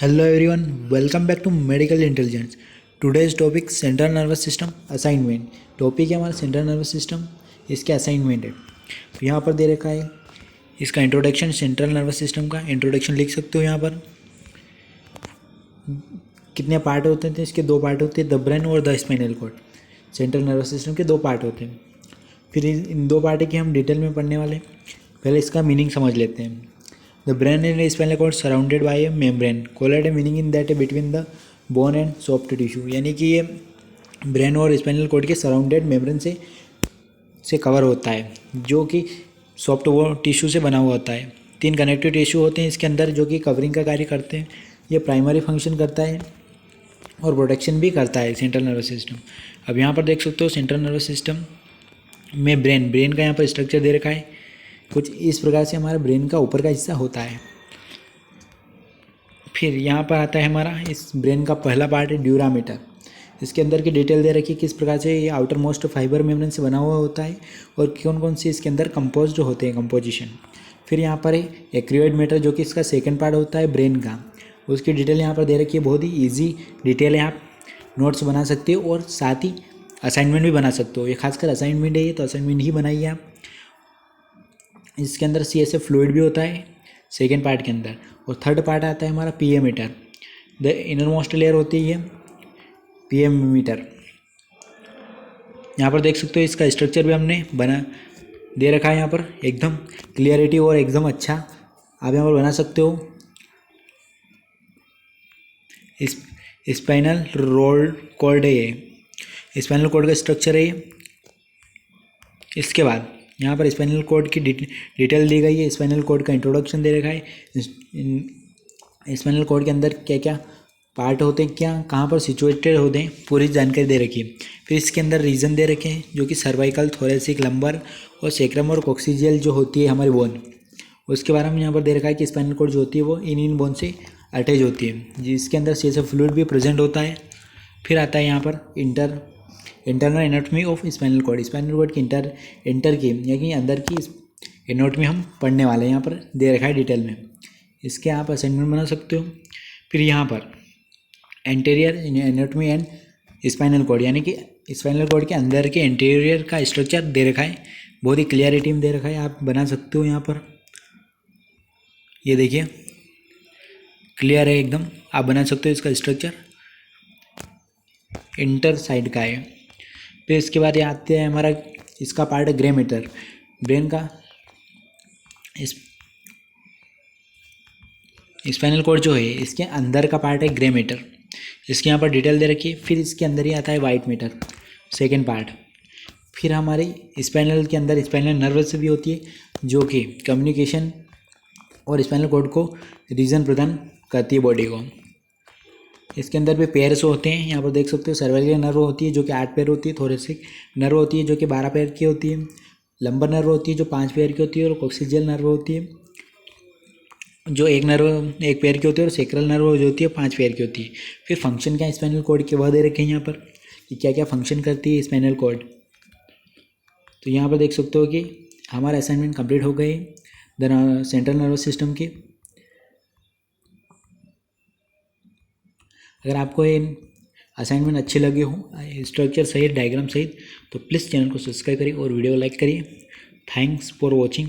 Hello everyone, welcome back to Medical Intelligence. Today's topic central nervous system assignment. Topic है हमारा central nervous system, इसके assignment है. तो यहाँ पर दे रखा है इसका इंट्रोडक्शन. सेंट्रल नर्वस सिस्टम का इंट्रोडक्शन लिख सकते हो. यहाँ पर कितने पार्ट होते हैं? इसके दो पार्ट होते हैं, द ब्रेन और the spinal cord. Central nervous system के दो पार्ट होते हैं. फिर इन दो पार्ट की हम डिटेल में पढ़ने वाले. पहले इसका मीनिंग समझ लेते हैं. The brain and spinal cord surrounded by a membrane. Colloid meaning in that between the bone and soft tissue. यानी कि ये ब्रेन और स्पाइनल कॉर्ड के सराउंडेड मेम्ब्रेन से कवर होता है, जो कि सॉफ्ट वो टिश्यू से बना हुआ होता है. 3 कनेक्टिव टिश्यू होते हैं इसके अंदर, जो कि कवरिंग का कार्य करते हैं. ये प्राइमरी फंक्शन करता है और प्रोटेक्शन भी करता है सेंट्रल नर्वस सिस्टम. अब यहाँ पर देख सकते हो सेंट्रल नर्वस सिस्टम में ब्रेन का यहाँ पर स्ट्रक्चर दे रखा है. कुछ इस प्रकार से हमारा ब्रेन का ऊपर का हिस्सा होता है. फिर यहाँ पर आता है हमारा इस ब्रेन का पहला पार्ट है ड्यूरामीटर. इसके अंदर की डिटेल दे रखी है किस प्रकार से ये आउटर मोस्ट फाइबर मेम्ब्रेन से बना हुआ होता है और कौन कौन से इसके अंदर कंपोज होते हैं, कंपोजिशन. फिर यहाँ पर है एक्रियोइड मैटर, जो कि इसका सेकंड पार्ट होता है ब्रेन का. उसकी डिटेल यहाँ पर दे रखी है. बहुत ही ईजी डिटेल है, आप नोट्स बना सकते हो और साथ ही असाइनमेंट भी बना सकते हो. ये खासकर असाइनमेंट है, ये तो असाइनमेंट ही बनाइए आप. इसके अंदर CSF फ्लूइड भी होता है सेकेंड पार्ट के अंदर. और थर्ड पार्ट आता है हमारा PA mater. The innermost layer होती है PA मीटर. यहाँ पर देख सकते हो इसका स्ट्रक्चर भी हमने बना दे रखा है. यहाँ पर एकदम क्लियरिटी और एकदम अच्छा आप यहाँ पर बना सकते हो. इस स्पाइनल कॉर्ड है, ये स्पाइनल कॉर्ड का स्ट्रक्चर है ये. इसके बाद यहाँ पर स्पाइनल कॉर्ड की डिटेल दी गई है. स्पाइनल कॉर्ड का इंट्रोडक्शन दे रखा है. स्पाइनल कॉर्ड के अंदर क्या क्या पार्ट होते हैं, क्या कहाँ पर सिचुएटेड होते हैं, पूरी जानकारी दे रखी है. फिर इसके अंदर रीजन दे रखे हैं, जो कि सर्वाइकल, थोरेसिक, लंबर और सेक्रम और कोक्सीजियल जो होती है हमारी बोन, उसके बारे में यहाँ पर दे रखा है कि स्पाइनल कॉर्ड जो होती है वो इन बोन से अटैच होती है, जिसके अंदर CSF फ्लूइड भी प्रेजेंट होता है. फिर आता है यहाँ पर internal anatomy of spinal cord. Spinal cord की इंटर की यानी अंदर की एनाटॉमी हम पढ़ने वाले हैं. यहाँ पर दे रखा है डिटेल में. इसके आप असाइनमेंट बना सकते हो. फिर यहाँ पर anterior anatomy and spinal cord, यानी कि स्पाइनल कॉर्ड के अंदर के एंटीरियर का स्ट्रक्चर दे रखा है. बहुत ही क्लियरिटी में दे रखा है, आप बना सकते हो. यहाँ पर ये देखिए क्लियर है एकदम, आप बना सकते हो. इसका स्ट्रक्चर इंटर साइड का है. फिर इसके बाद ये आते हैं हमारा इसका पार्ट है ग्रे मैटर. ब्रेन का स्पाइनल कॉर्ड जो है इसके अंदर का पार्ट है ग्रे मैटर. इसके यहाँ पर डिटेल दे रखी है. फिर इसके अंदर ही आता है वाइट मैटर, सेकेंड पार्ट. फिर हमारे स्पाइनल के अंदर स्पाइनल नर्वस भी होती है, जो कि कम्युनिकेशन और स्पाइनल कॉर्ड को रीजन प्रदान करती है बॉडी को. इसके अंदर भी पेयर्स होते हैं. यहाँ पर देख सकते हो सर्वाइकल नर्व होती है, जो कि 8 पैर होती है. थोरेसिक नर्व होती है, जो कि 12 पैर की होती है. लंबर नर्व होती है, जो 5 पैर की होती है. और कोक्सीजियल नर्व होती है, जो एक पैर की होती है. और सेक्रल नर्व जो होती है 5 पैर की होती है. फिर फंक्शन क्या है स्पाइनल कॉर्ड के, वह दे रखे हैं यहाँ पर कि क्या क्या फंक्शन करती है स्पाइनल कॉर्ड. तो यहाँ पर देख सकते हो कि हमारा असाइनमेंट कंप्लीट हो गए द सेंट्रल नर्वस सिस्टम के. अगर आपको ये असाइनमेंट अच्छे लगे हो, स्ट्रक्चर सहित, डायग्राम सहित, तो प्लीज़ चैनल को सब्सक्राइब करिए और वीडियो को लाइक करिए. Thanks for watching.